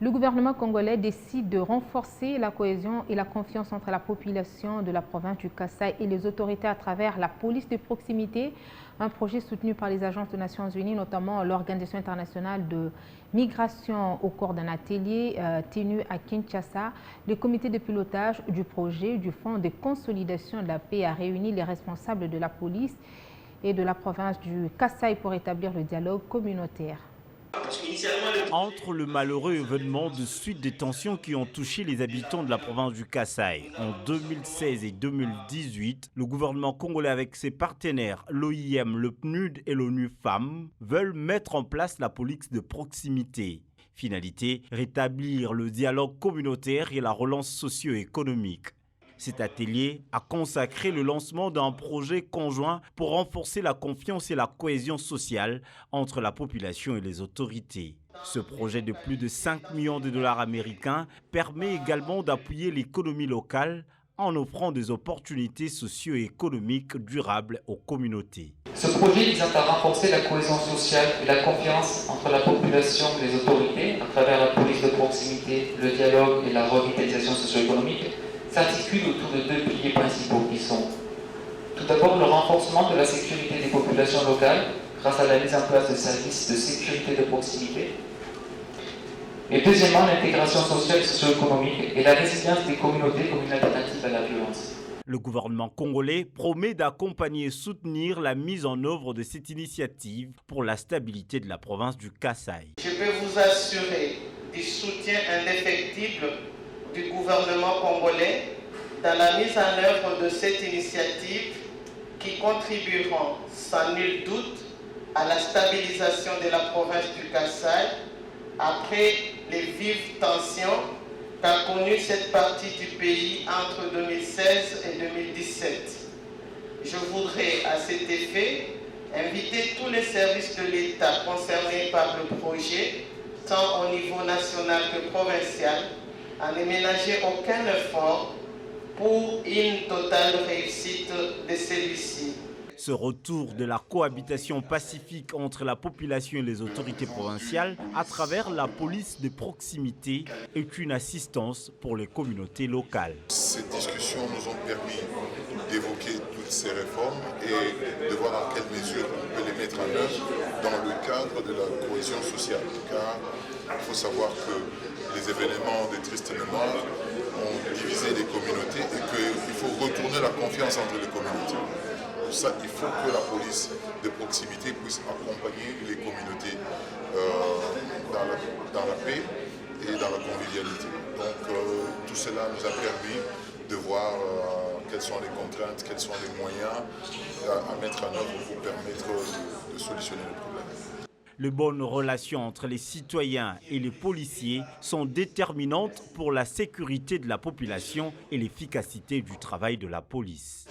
Le gouvernement congolais décide de renforcer la cohésion et la confiance entre la population de la province du Kasaï et les autorités à travers la police de proximité, un projet soutenu par les agences des Nations Unies, notamment l'Organisation internationale de migration au cours d'un atelier tenu à Kinshasa. Le comité de pilotage du projet du Fonds de consolidation de la paix a réuni les responsables de la police et de la province du Kasaï pour établir le dialogue communautaire. Entre le malheureux événement de suite des tensions qui ont touché les habitants de la province du Kasaï en 2016 et 2018, le gouvernement congolais avec ses partenaires, l'OIM, le PNUD et l'ONU Femmes, veulent mettre en place la police de proximité. Finalité, rétablir le dialogue communautaire et la relance socio-économique. Cet atelier a consacré le lancement d'un projet conjoint pour renforcer la confiance et la cohésion sociale entre la population et les autorités. Ce projet de plus de 5 millions de dollars américains permet également d'appuyer l'économie locale en offrant des opportunités socio-économiques durables aux communautés. Ce projet vise à renforcer la cohésion sociale et la confiance entre la population et les autorités à travers la police de proximité, le dialogue et la revitalisation socio-économique s'articule autour de deux piliers principaux qui sont tout d'abord le renforcement de la sécurité des populations locales grâce à la mise en place de services de sécurité de proximité et deuxièmement l'intégration sociale et socio-économique et la résilience des communautés comme une alternative à la violence. Le gouvernement congolais promet d'accompagner et soutenir la mise en œuvre de cette initiative pour la stabilité de la province du Kasaï. Je peux vous assurer du soutien indéfectible du gouvernement congolais dans la mise en œuvre de cette initiative qui contribueront sans nul doute à la stabilisation de la province du Kasaï après les vives tensions qu'a connues cette partie du pays entre 2016 et 2017. Je voudrais à cet effet inviter tous les services de l'État concernés par le projet, tant au niveau national que provincial, à ne ménager aucun effort pour une totale réussite de celui-ci. Ce retour de la cohabitation pacifique entre la population et les autorités provinciales à travers la police de proximité est une assistance pour les communautés locales. Ces discussions nous ont permis d'évoquer toutes ces réformes et de voir à quelle mesure on peut les mettre en œuvre dans le cadre de la cohésion sociale. Car il faut savoir que les événements de triste mémoire ont divisé les communautés et qu'il faut retourner la confiance entre les communautés. Pour ça, il faut que la police de proximité puisse accompagner les communautés dans la paix et dans la convivialité. Donc tout cela nous a permis de voir quelles sont les contraintes, quels sont les moyens à mettre en œuvre pour permettre de solutionner le problème. Les bonnes relations entre les citoyens et les policiers sont déterminantes pour la sécurité de la population et l'efficacité du travail de la police.